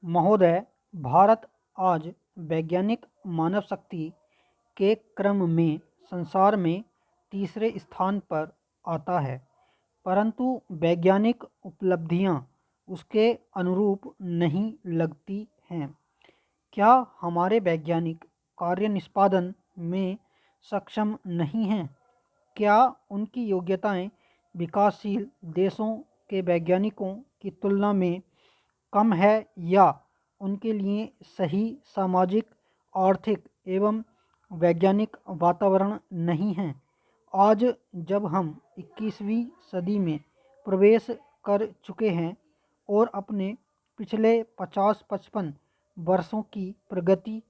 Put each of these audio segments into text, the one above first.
महोदय, भारत आज वैज्ञानिक मानव शक्ति के क्रम में संसार में तीसरे स्थान पर आता है, परंतु वैज्ञानिक उपलब्धियां उसके अनुरूप नहीं लगती हैं। क्या हमारे वैज्ञानिक कार्य निष्पादन में सक्षम नहीं हैं? क्या उनकी योग्यताएं विकासशील देशों के वैज्ञानिकों की तुलना में कम है या उनके लिए सही सामाजिक, आर्थिक एवं वैज्ञानिक वातावरण नहीं है? आज जब हम 21वीं सदी में प्रवेश कर चुके हैं और अपने पिछले 50-55 वर्षों की प्रगति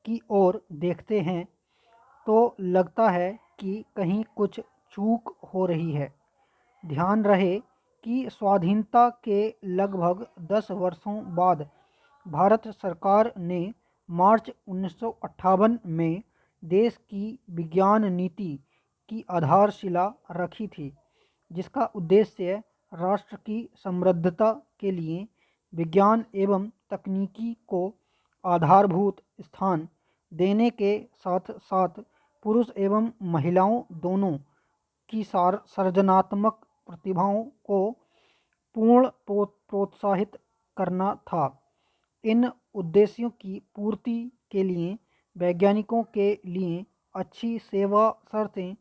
की ओर देखते हैं, तो लगता है कि कहीं कुछ चूक हो रही है। ध्यान रहे कि स्वाधीनता के लगभग 10 वर्षों बाद भारत सरकार ने मार्च 1958 में देश की विज्ञान नीति की आधारशिला रखी थी, जिसका उद्देश्य राष्ट्र की समृद्धता के लिए विज्ञान एवं तकनीकी को आधारभूत स्थान देने के साथ साथ पुरुष एवं महिलाओं दोनों की सर्जनात्मक प्रतिभाओं को पूर्ण प्रोत्साहित करना था। इन उद्देश्यों की पूर्ति के लिए वैज्ञानिकों के लिए अच्छी सेवा शर्तें,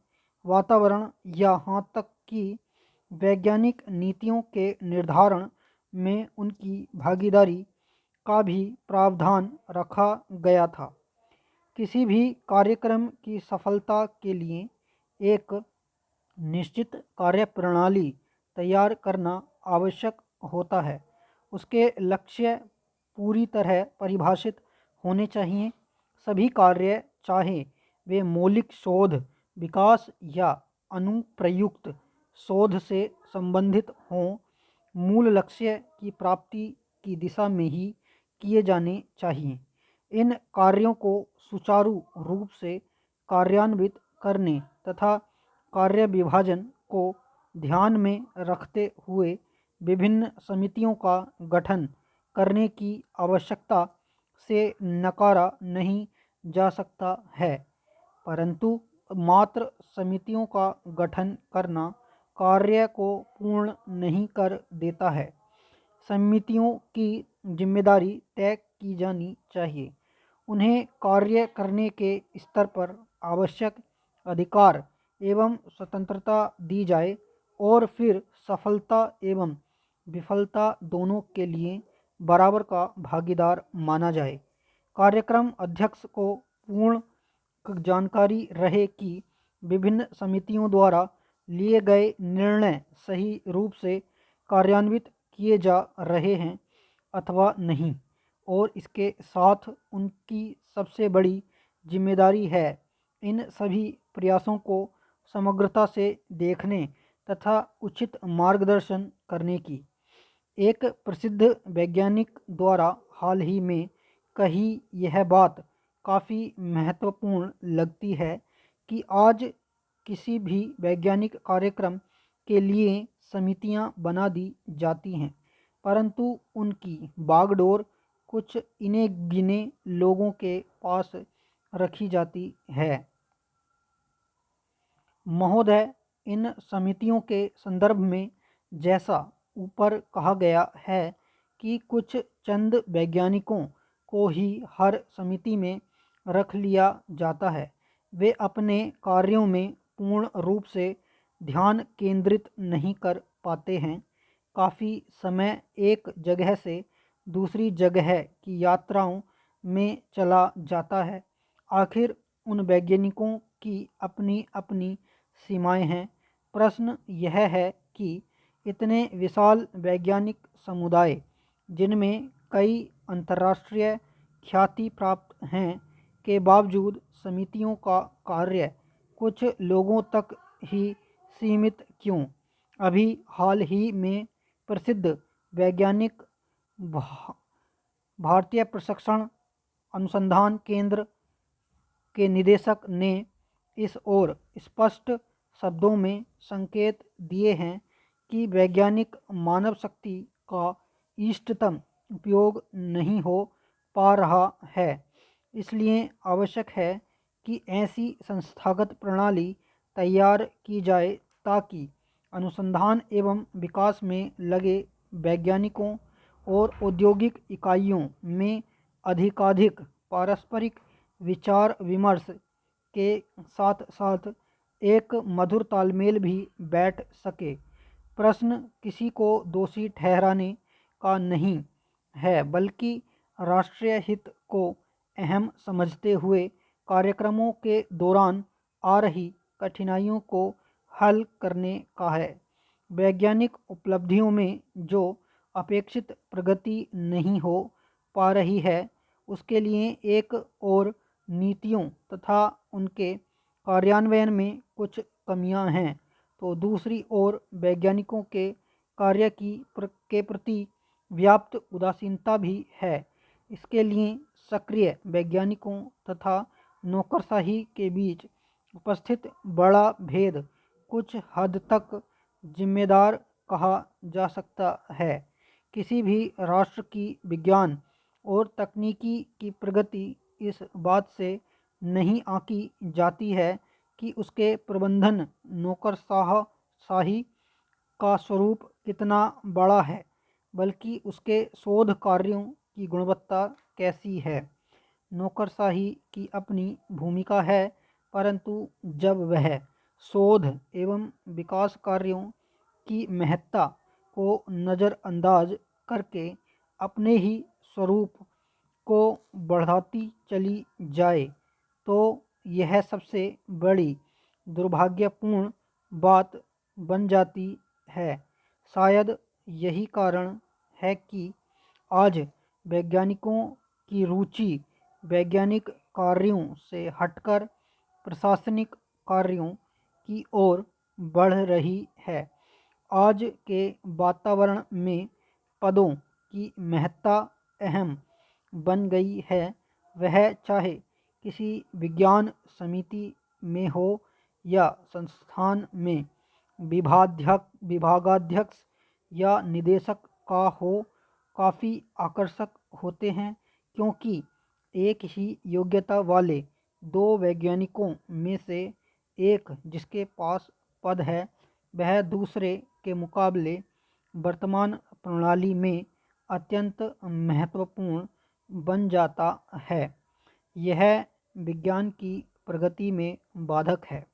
वातावरण, यहाँ तक कि वैज्ञानिक नीतियों के निर्धारण में उनकी भागीदारी का भी प्रावधान रखा गया था। किसी भी कार्यक्रम की सफलता के लिए एक निश्चित कार्यप्रणाली तैयार करना आवश्यक होता है। उसके लक्ष्य पूरी तरह परिभाषित होने चाहिए। सभी कार्य, चाहे वे मौलिक शोध, विकास या अनुप्रयुक्त शोध से संबंधित हों, मूल लक्ष्य की प्राप्ति की दिशा में ही किए जाने चाहिए। इन कार्यों को सुचारू रूप से कार्यान्वित करने तथा कार्य विभाजन को ध्यान में रखते हुए विभिन्न समितियों का गठन करने की आवश्यकता से नकारा नहीं जा सकता है, परंतु मात्र समितियों का गठन करना कार्य को पूर्ण नहीं कर देता है। समितियों की जिम्मेदारी तय की जानी चाहिए, उन्हें कार्य करने के स्तर पर आवश्यक अधिकार एवं स्वतंत्रता दी जाए और फिर सफलता एवं विफलता दोनों के लिए बराबर का भागीदार माना जाए। कार्यक्रम अध्यक्ष को पूर्ण जानकारी रहे कि विभिन्न समितियों द्वारा लिए गए निर्णय सही रूप से कार्यान्वित किए जा रहे हैं अथवा नहीं, और इसके साथ उनकी सबसे बड़ी जिम्मेदारी है इन सभी प्रयासों को समग्रता से देखने तथा उचित मार्गदर्शन करने की। एक प्रसिद्ध वैज्ञानिक द्वारा हाल ही में कही यह बात काफ़ी महत्वपूर्ण लगती है कि आज किसी भी वैज्ञानिक कार्यक्रम के लिए समितियां बना दी जाती हैं, परंतु उनकी बागडोर कुछ इने गिने लोगों के पास रखी जाती है। महोदय, इन समितियों के संदर्भ में जैसा ऊपर कहा गया है कि कुछ चंद वैज्ञानिकों को ही हर समिति में रख लिया जाता है, वे अपने कार्यों में पूर्ण रूप से ध्यान केंद्रित नहीं कर पाते हैं। काफ़ी समय एक जगह से दूसरी जगह की यात्राओं में चला जाता है। आखिर उन वैज्ञानिकों की अपनी अपनी सीमाएं हैं। प्रश्न यह है कि इतने विशाल वैज्ञानिक समुदाय, जिनमें कई अंतर्राष्ट्रीय ख्याति प्राप्त हैं, के बावजूद समितियों का कार्य कुछ लोगों तक ही सीमित क्यों? अभी हाल ही में प्रसिद्ध वैज्ञानिक भारतीय प्रशिक्षण अनुसंधान केंद्र के निदेशक ने इस ओर स्पष्ट शब्दों में संकेत दिए हैं कि वैज्ञानिक मानव शक्ति का इष्टतम उपयोग नहीं हो पा रहा है। इसलिए आवश्यक है कि ऐसी संस्थागत प्रणाली तैयार की जाए ताकि अनुसंधान एवं विकास में लगे वैज्ञानिकों और औद्योगिक इकाइयों में अधिकाधिक पारस्परिक विचार विमर्श के साथ साथ एक मधुर तालमेल भी बैठ सके। प्रश्न किसी को दोषी ठहराने का नहीं है, बल्कि राष्ट्रीय हित को अहम समझते हुए कार्यक्रमों के दौरान आ रही कठिनाइयों को हल करने का है। वैज्ञानिक उपलब्धियों में जो अपेक्षित प्रगति नहीं हो पा रही है, उसके लिए एक और नीतियों तथा उनके कार्यान्वयन में कुछ कमियां हैं, तो दूसरी ओर वैज्ञानिकों के कार्य के प्रति व्याप्त उदासीनता भी है। इसके लिए सक्रिय वैज्ञानिकों तथा नौकरशाही के बीच उपस्थित बड़ा भेद कुछ हद तक जिम्मेदार कहा जा सकता है। किसी भी राष्ट्र की विज्ञान और तकनीकी की प्रगति इस बात से नहीं आंकी जाती है कि उसके प्रबंधन नौकरशाही का स्वरूप कितना बड़ा है, बल्कि उसके शोध कार्यों की गुणवत्ता कैसी है। नौकरशाही की अपनी भूमिका है, परंतु जब वह शोध एवं विकास कार्यों की महत्ता को नज़रअंदाज करके अपने ही स्वरूप को बढ़ाती चली जाए, तो यह सबसे बड़ी दुर्भाग्यपूर्ण बात बन जाती है। शायद यही कारण है कि आज वैज्ञानिकों की रुचि वैज्ञानिक कार्यों से हटकर प्रशासनिक कार्यों की ओर बढ़ रही है। आज के वातावरण में पदों की महत्ता अहम बन गई है, वह चाहे किसी विज्ञान समिति में हो या संस्थान में विभागाध्यक्ष या निदेशक का हो। काफ़ी आकर्षक होते हैं, क्योंकि एक ही योग्यता वाले दो वैज्ञानिकों में से एक जिसके पास पद है, वह दूसरे के मुकाबले वर्तमान प्रणाली में अत्यंत महत्वपूर्ण बन जाता है। यह विज्ञान की प्रगति में बाधक है।